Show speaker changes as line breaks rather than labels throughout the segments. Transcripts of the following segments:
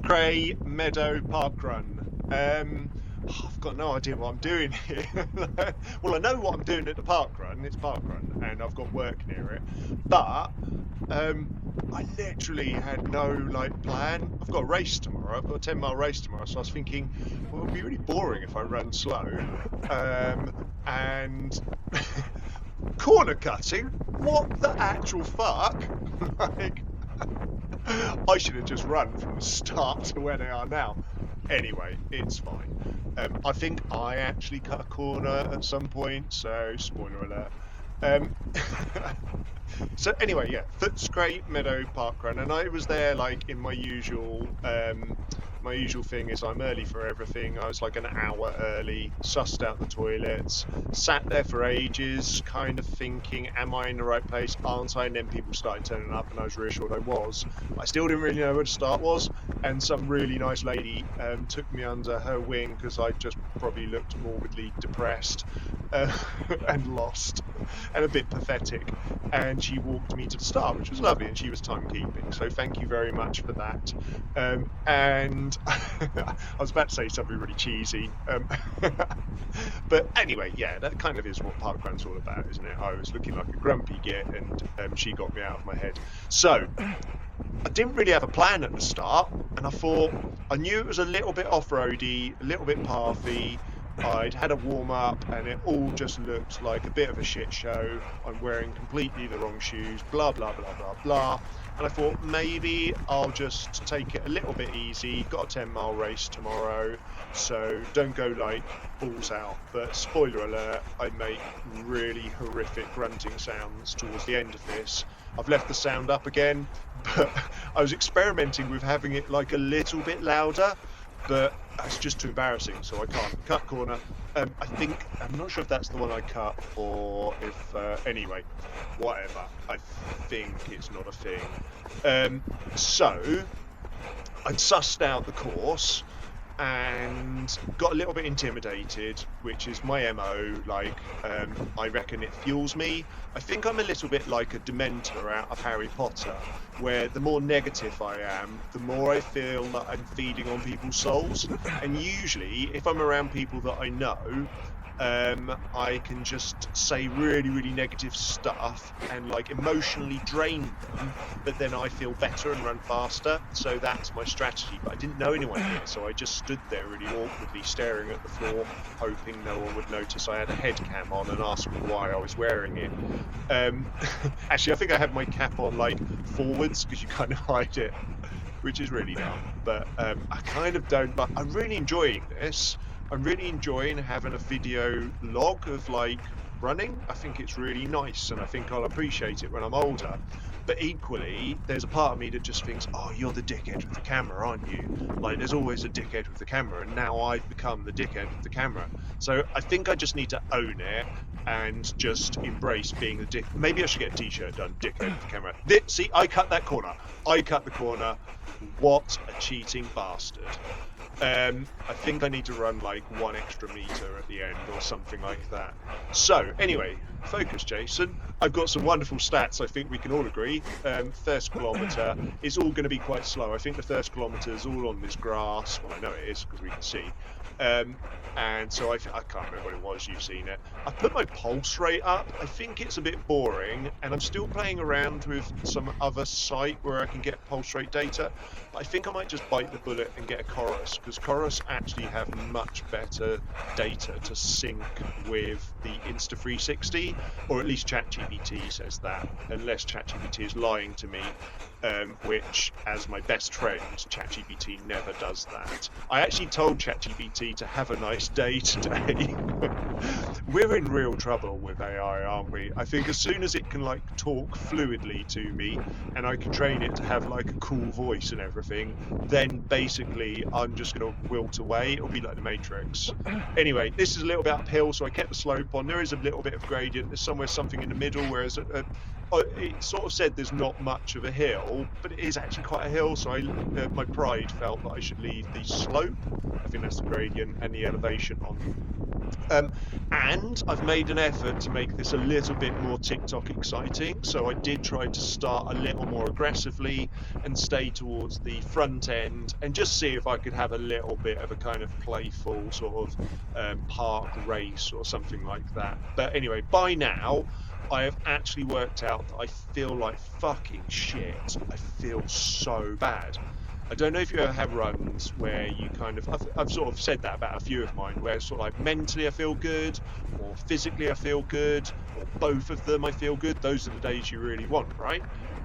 Cray Meadow parkrun. I've got no idea what I'm doing here. Well, I know what I'm doing at the parkrun. It's parkrun, and I've got work near it. But I literally had no plan. I've got a race tomorrow. I've got a 10-mile race tomorrow. So I was thinking, well, it'd be really boring if I run slow. And corner cutting. What the actual fuck? like. I should have just run from the start to where they are now. Anyway, it's fine. I think I actually cut a corner at some point, so spoiler alert. So anyway, yeah, Cray Meadow parkrun, and I was there in my usual thing is I'm early for everything. I was like an hour early, sussed out the toilets, sat there for ages, kind of thinking, am I in the right place? Aren't I? And then people started turning up, and I was reassured I was. I still didn't really know where the start was, and some really nice lady took me under her wing because I just probably looked morbidly depressed and lost and a bit pathetic. And she walked me to the start, which was lovely, and she was timekeeping. So thank you very much for that. And I was about to say something really cheesy. But anyway, yeah, that kind of is what parkrun's all about, isn't it? I was looking like a grumpy git, and she got me out of my head. So I didn't really have a plan at the start, and I thought I knew it was a little bit off-roady, a little bit pathy. I'd had a warm-up, and it all just looked like a bit of a shit show. I'm wearing completely the wrong shoes, blah, blah, blah, blah, blah. And I thought maybe I'll just take it a little bit easy. Got a 10-mile race tomorrow, so don't go balls out. But spoiler alert, I make really horrific grunting sounds towards the end of this. I've left the sound up again, but I was experimenting with having it a little bit louder, but it's just too embarrassing, so I can't. Cut corner. I'm not sure if that's the one I cut or if, anyway, whatever. I think it's not a thing. So I'd sussed out the course and got a little bit intimidated, which is my MO. I reckon it fuels me. I think I'm a little bit like a Dementor out of Harry Potter, where the more negative I am, the more I feel that I'm feeding on people's souls. And usually, if I'm around people that I know, I can just say really, really negative stuff and emotionally drain them, but then I feel better and run faster. So that's my strategy. But I didn't know anyone yet, so I just stood there really awkwardly staring at the floor, hoping no one would notice I had a head cam on and ask me why I was wearing it. Actually, I think I had my cap on forwards because you kind of hide it, which is really dumb. But I kind of don't. But I'm really enjoying this. I'm really enjoying having a video log of running. I think it's really nice, and I think I'll appreciate it when I'm older. But equally, there's a part of me that just thinks, oh, you're the dickhead with the camera, aren't you? There's always a dickhead with the camera, and now I've become the dickhead with the camera. So I think I just need to own it and just embrace being the dick. Maybe I should get a t-shirt done, dickhead with the camera. See, I cut that corner. I cut the corner. What a cheating bastard. I think I need to run 1 extra meter at the end or something like that. So anyway, focus, Jason. I've got some wonderful stats. I think we can all agree. First kilometre is all going to be quite slow. I think the first kilometre is all on this grass. Well, I know it is because we can see. And so I can't remember what it was. You've seen it. I put my pulse rate up. I think it's a bit boring, and I'm still playing around with some other site where I can get pulse rate data. But I think I might just bite the bullet and get a Chorus, because Chorus actually have much better data to sync with the Insta360, or at least ChatGPT says that, unless ChatGPT is lying to me, which, as my best friend, ChatGPT never does that. I actually told ChatGPT to have a nice day today. We're in real trouble with AI, aren't we? I think as soon as it can talk fluidly to me, and I can train it to have a cool voice and everything, then basically I'm just going to wilt away. It'll be like the Matrix. Anyway, this is a little bit uphill, so I kept the slope on. There is a little bit of gradient. There's something in the middle, whereas it sort of said there's not much of a hill, but it is actually quite a hill. So my pride felt that I should leave the slope, I think that's the gradient, and the elevation on. And I've made an effort to make this a little bit more TikTok exciting. So I did try to start a little more aggressively and stay towards the front end and just see if I could have a little bit of a kind of playful sort of park race or something like that. But anyway, by now, I have actually worked out that I feel like fucking shit. I feel so bad. I don't know if you ever have runs where you kind of, I've sort of said that about a few of mine, where sort of like mentally I feel good, or physically I feel good, or both of them I feel good. Those are the days you really want, right?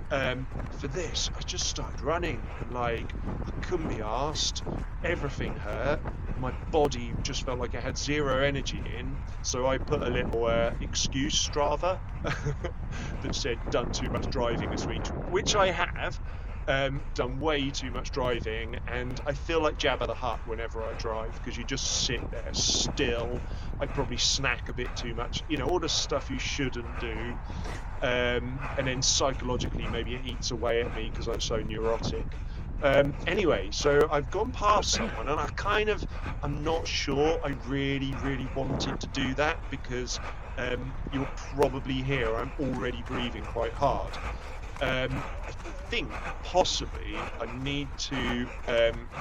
For this, I just started running, and like I couldn't be arsed. Everything hurt. My body just felt like it had zero energy in. So I put a little excuse Strava that said done too much driving this week, which I have. Done way too much driving, and I feel like Jabba the Hutt whenever I drive, because you just sit there still. I probably snack a bit too much, you know, all the stuff you shouldn't do. And then psychologically maybe it eats away at me because I'm so neurotic. Anyway, so I've gone past someone, and I'm not sure I really wanted to do that, because you'll probably hear I'm already breathing quite hard. I think possibly I need to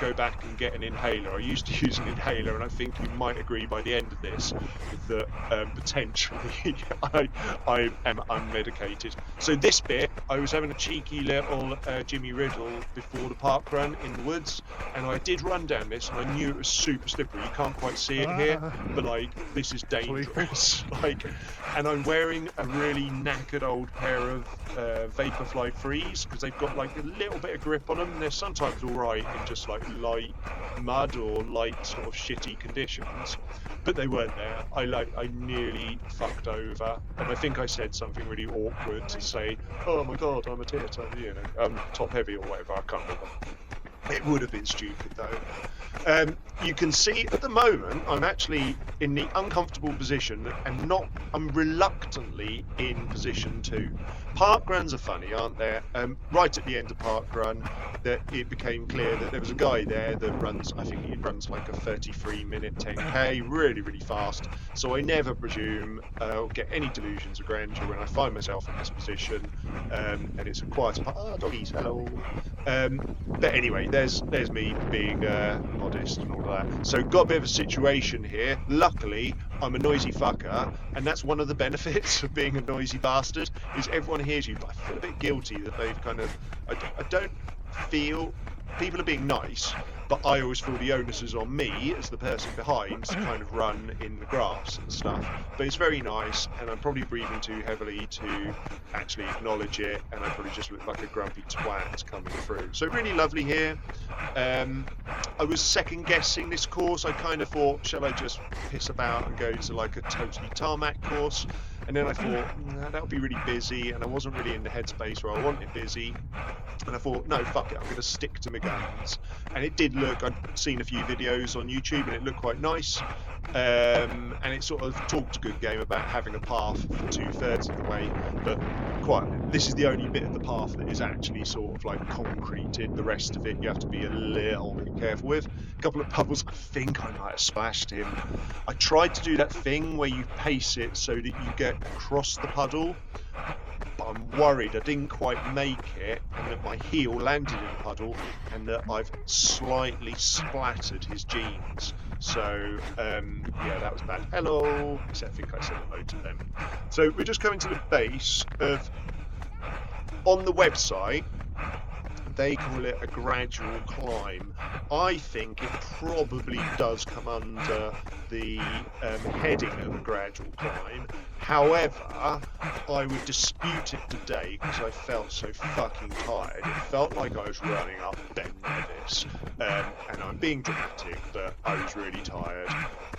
go back and get an inhaler. I used to use an inhaler, and I think you might agree by the end of this that potentially I am unmedicated. So this bit, I was having a cheeky little Jimmy Riddle before the park run in the woods, and I did run down this, and I knew it was super slippery. You can't quite see it here, but like this is dangerous. And I'm wearing a really knackered old pair of Vaporfly Frees, because they've got like a little bit of grip on them. They're sometimes all right in just like light mud or light sort of shitty conditions, but they weren't there. I nearly fucked over, and I think I said something really awkward to say, "Oh my god, I'm a tit, you know, top heavy or whatever." I can't remember. It would have been stupid though. You can see at the moment I'm actually in the uncomfortable position, and I'm reluctantly in position 2. Park runs are funny, aren't they? Right at the end of park run, that it became clear that there was a guy there that runs, I think he runs like a 33-minute 10k, really fast. So I never presume or get any delusions of grandeur when I find myself in this position, and it's a quiet park. Ah, doggies, hello. But anyway, there's me being modest and all of that. So got a bit of a situation here. Luckily, I'm a noisy fucker, and that's one of the benefits of being a noisy bastard, is everyone hears you. But I feel a bit guilty that they've kind of, I don't feel, people are being nice, but I always feel the onus is on me as the person behind to kind of run in the grass and stuff. But it's very nice, and I'm probably breathing too heavily to actually acknowledge it, and I probably just look like a grumpy twat coming through. So really lovely here. I was second guessing this course. I kind of thought, shall I just piss about and go to like a totally tarmac course? And then I thought, nah, that would be really busy, and I wasn't really in the headspace where I wanted busy. And I thought, no, fuck it, I'm going to stick to my guns. And it did look, I'd seen a few videos on YouTube, and it looked quite nice. And it sort of talked a good game about having a path for 2/3 of the way, but this is the only bit of the path that is actually sort of like concreted. The rest of it you have to be a little bit careful with. A couple of puddles, I think I might have splashed him. I tried to do that thing where you pace it so that you get across the puddle, but I'm worried I didn't quite make it, and that my heel landed in the puddle, and that I've slightly splattered his jeans. So yeah, that was bad. Hello. I think I said hello to them. So we're just coming to the base of, on the website they call it a gradual climb. I think it probably does come under the heading of a gradual climb. However, I would dispute it today because I felt so fucking tired. It felt like I was running up Ben Nevis, and I'm being dramatic, but I was really tired.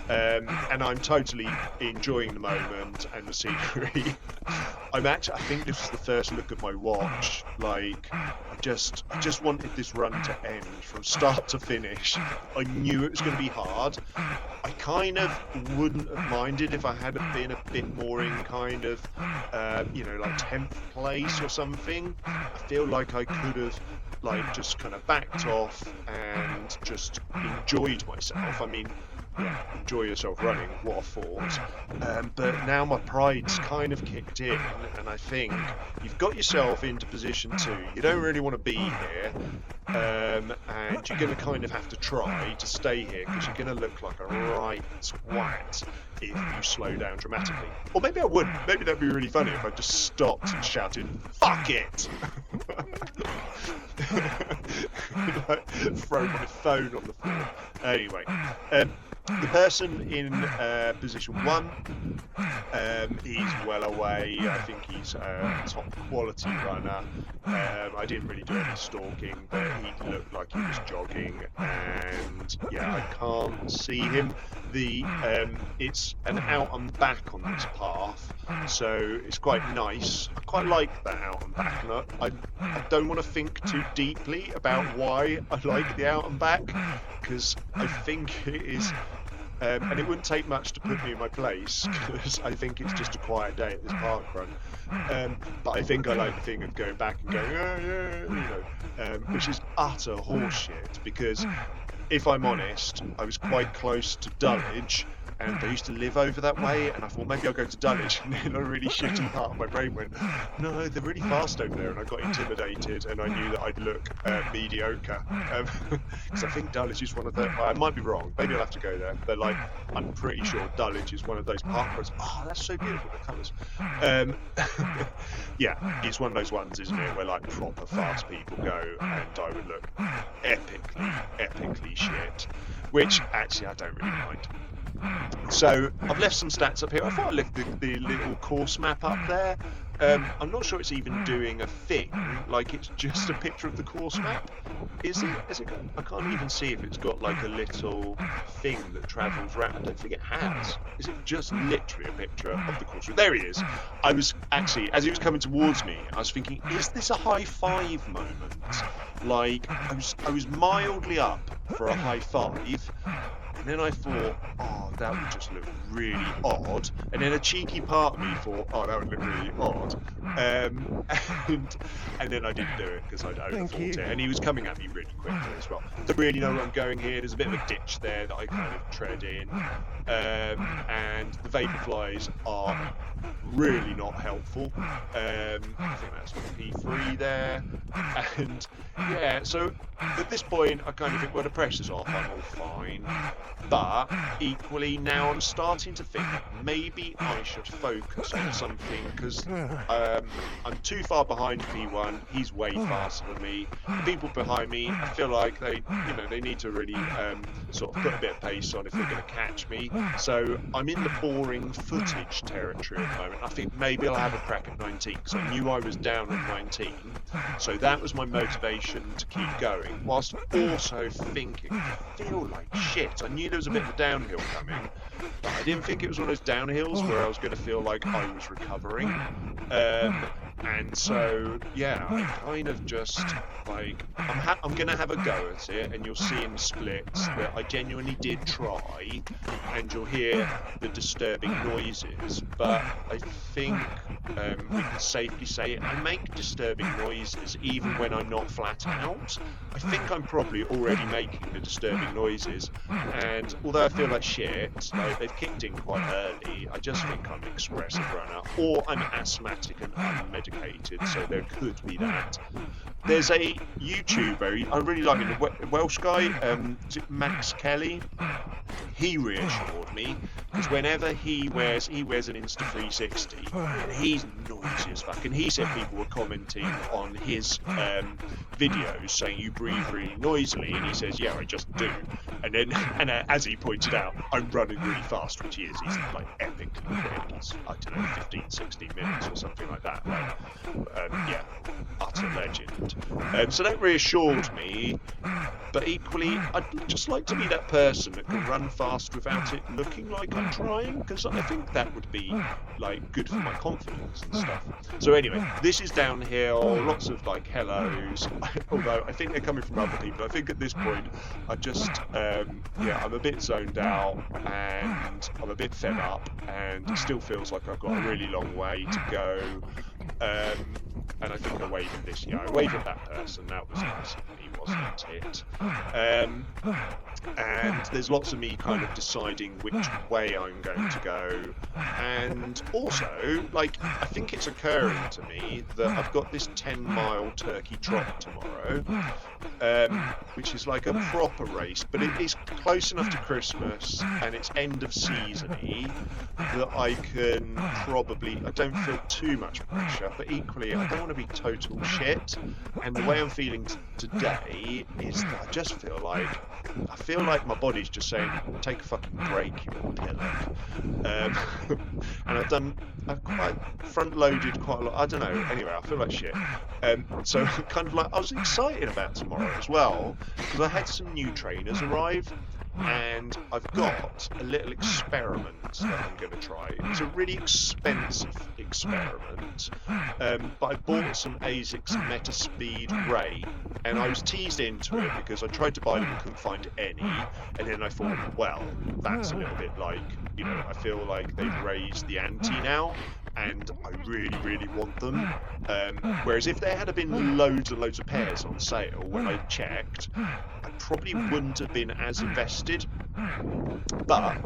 And I'm totally enjoying the moment and the scenery. I think this was the first look at my watch. Like, I just wanted this run to end from start to finish. I knew it was going to be hard. I kind of wouldn't have minded if I had been a bit more in kind of, like 10th place or something. I feel like I could have, like, just kind of backed off and just enjoyed myself. I mean, yeah, enjoy yourself running, what a thought. But now my pride's kind of kicked in, and I think you've got yourself into position 2. You don't really want to be here, and you're going to kind of have to try to stay here because you're going to look like a right twat if you slow down dramatically. Or maybe I wouldn't. Maybe that'd be really funny if I just stopped and shouted, "Fuck it!" Like, throw my phone on the floor. Anyway, the person in position 1, he's well away. I think he's a top quality runner. I didn't really do any stalking, but he looked like he was jogging, and yeah, I can't see him. It's an out and back on this path, so it's quite nice. I quite like that out and back, and I don't want to think too deeply about why I like the out and back, because I think it is. And it wouldn't take much to put me in my place, because I think it's just a quiet day at this park run. But I think I like the thing of going back and going, which is utter horseshit, because if I'm honest, I was quite close to Dulwich, and I used to live over that way, and I thought maybe I'll go to Dulwich, and then a really shitty part of my brain went, no, they're really fast over there, and I got intimidated, and I knew that I'd look mediocre, because I think Dulwich is one of the, well, I might be wrong, maybe I'll have to go there, but like, I'm pretty sure Dulwich is one of those parkruns. Oh, that's so beautiful, the colours. Yeah, it's one of those ones, isn't it, where like proper fast people go, and I would look epically shit, which actually I don't really mind. So I've left some stats up here. I thought I left the little course map up there. I'm not sure it's even doing a thing, like it's just a picture of the course map. Is it? I can't even see if it's got like a little thing that travels around. I don't think it has. Is it just literally a picture of the course? There he is. I was actually, as he was coming towards me, I was thinking, is this a high five moment? Like, I was mildly up for a high five. And then I thought, oh, that would just look really odd. And then a cheeky part of me thought, oh, that would look really odd. And then I didn't do it because I'd overthought it. And he was coming at me really quickly as well. Don't really know where I'm going here. There's a bit of a ditch there that I kind of tread in. And the vaporflies are really not helpful. I think that's P3 there. And yeah, so at this point, I kind of think, well, the pressure's off, I'm all fine. But equally, now I'm starting to think maybe I should focus on something, because I'm too far behind P1. He's way faster than me. The people behind me, I feel like they need to really sort of put a bit of pace on if they're going to catch me. So I'm in the boring footage territory at the moment. I think maybe I'll have a crack at 19, because I knew I was down at 19. So that was my motivation to keep going, whilst also thinking, I feel like shit. I knew there was a bit of a downhill coming, but I didn't think it was one of those downhills where I was going to feel like I was recovering. And so, yeah, I kind of just, like, I'm going to have a go at it, and you'll see in splits that I genuinely did try, and you'll hear the disturbing noises, but I think we can safely say I make disturbing noises even when I'm not flat out. I think I'm probably already making the disturbing noises, and although I feel like shit, like they've kicked in quite early, I just think I'm an expressive runner, or I'm asthmatic and unmedicated, so there could be that. There's a YouTuber, I really like him, a Welsh guy, is it Max Kelly? He reassured me, because whenever he wears an Insta360, and he's noisy as fuck, and he said people were commenting on his videos saying you breathe really noisily, and he says, yeah, I just do. And then, as he pointed out, I'm running really fast, which he is. He's like epically quick. He's, I don't know, 15, 16 minutes or something like that. Like, yeah, utter legend. So that reassured me. But equally, I'd just like to be that person that can run fast without it looking like I'm trying, because I think that would be like good for my confidence and stuff. So anyway, this is downhill, lots of like hellos, although I think they're coming from other people. I think at this point I just yeah, I'm a bit zoned out and I'm a bit fed up, and it still feels like I've got a really long way to go. And I think I waved at this. Yeah, I waved at that person. That was nice of me, wasn't it? And there's lots of me kind of deciding which way I'm going to go. And also, like, I think it's occurring to me that I've got this 10-mile turkey trot tomorrow, which is like a proper race, but it is close enough to Christmas and it's end of season-y that I can probably, I don't feel too much pressure, but equally I don't want to be total shit. And the way I'm feeling today is that I just feel like my body's just saying, take a fucking break, you pillock. And I've quite front-loaded quite a lot. I don't know. Anyway, I feel like shit. So kind of like, I was excited about tomorrow as well, because I had some new trainers arrive, and I've got a little experiment that I'm going to try. It's a really expensive experiment, but I bought some ASICS Metaspeed Ray, and I was teased into it because I tried to buy them and couldn't find any, and then I thought, well, that's a little bit like, you know, I feel like they've raised the ante now, and I really, really want them. Whereas if there had been loads and loads of pairs on sale when I checked, I probably wouldn't have been as invested. But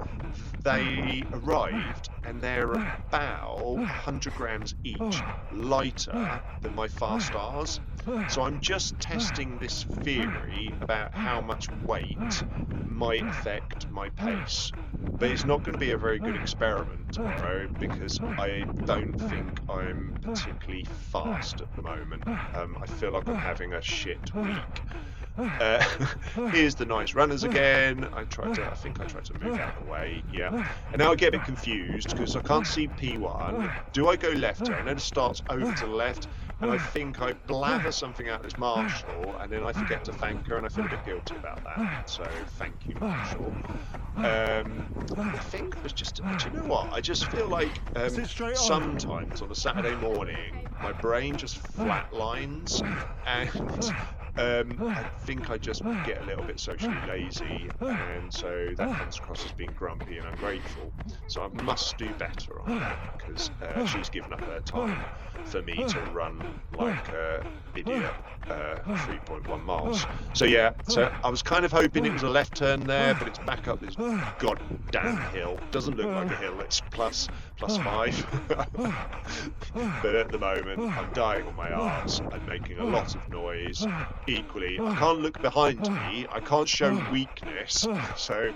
they arrived and they're about 100 grams each lighter than my Fast R's. So I'm just testing this theory about how much weight might affect my pace. But it's not going to be a very good experiment tomorrow because I don't think I'm particularly fast at the moment. I feel like I'm having a shit week. Here's the nice runners again. I think I tried to move out of the way. Yeah. And now I get a bit confused because I can't see P1. Do I go left turn? And then it starts over to the left. And I think I blather something out as Marshall, and then I forget to thank her, and I feel a bit guilty about that. So thank you, Marshall. I think it was just, do you know what? I just feel like sometimes on a Saturday morning, my brain just flatlines, and I think I just get a little bit socially lazy, and so that comes across as being grumpy and ungrateful. So I must do better on that, because she's given up her time for me to run like an idiot 3.1 miles. So yeah, so I was kind of hoping it was a left turn there, but it's back up this goddamn hill. Doesn't look like a hill, it's plus 5. But at the moment, I'm dying on my arse. I'm making a lot of noise. Equally, I can't look behind me. I can't show weakness. So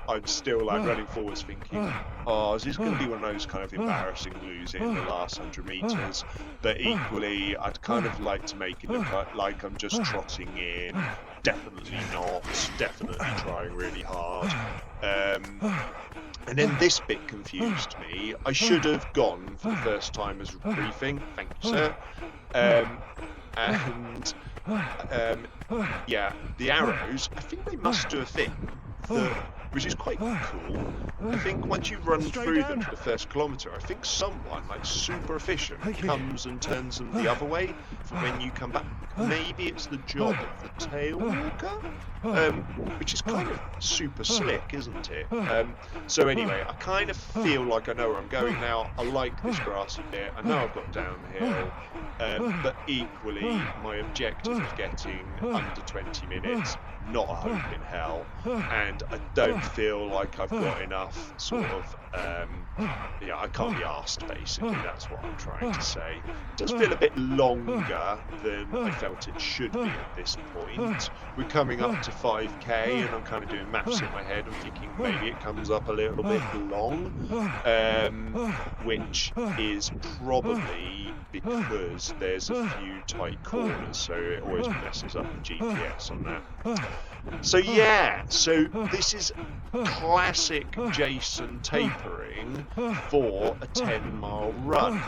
I'm still like running forwards thinking, oh, is this going to be one of those kind of embarrassing losing the last 100 meters? But equally, I'd kind of like to make it look like I'm just trotting in. Definitely not. Definitely trying really hard. And then this bit confused me. I should have gone for the first time as briefing. Thank you, sir. And yeah, the arrows, I think they must do a thing which is quite cool. I think once you run through them for the first kilometre, I think someone like super efficient comes and turns them the other way for when you come back. Maybe it's the job of the tail walker, which is kind of super slick, isn't it? So anyway, I kind of feel like I know where I'm going now. I like this grassy bit. I know I've got downhill, but equally my objective of getting under 20 minutes, not a hope in hell, and I don't feel like I've got enough sort of I can't be arsed, basically. That's what I'm trying to say. It does feel a bit longer than I felt it should be at this point. We're coming up to 5k and I'm kind of doing maths in my head. I'm thinking maybe it comes up a little bit long, which is probably because there's a few tight corners, so it always messes up the GPS on that. So yeah, so this is classic Jason tapering for a 10-mile run.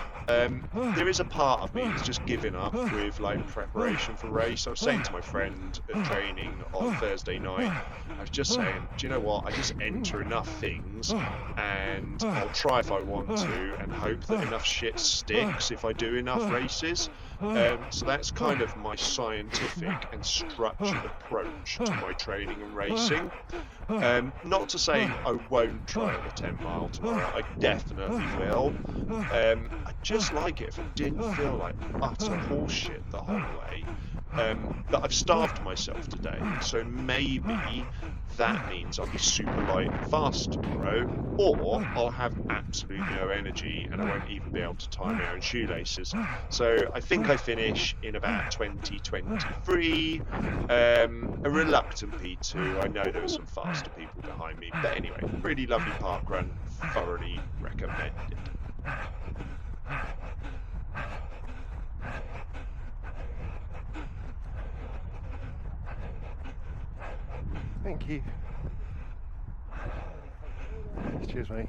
There is a part of me that's just giving up with like preparation for race. I was saying to my friend at training on Thursday night, I was just saying, do you know what? I just enter enough things and I'll try if I want to and hope that enough shit sticks if I do enough races. So that's kind of my scientific and structured approach to my training and racing. Not to say I won't try the 10-mile tomorrow, I definitely will. I just like it if I didn't feel like utter horseshit the whole way. But I've starved myself today, so maybe that means I'll be super light and fast tomorrow, or I'll have absolutely no energy and I won't even be able to tie my own shoelaces. So I think I finish in about 2023. A reluctant P2. I know there were some faster people behind me, but anyway, really lovely park run, thoroughly recommended.
Thank you. Cheers, mate.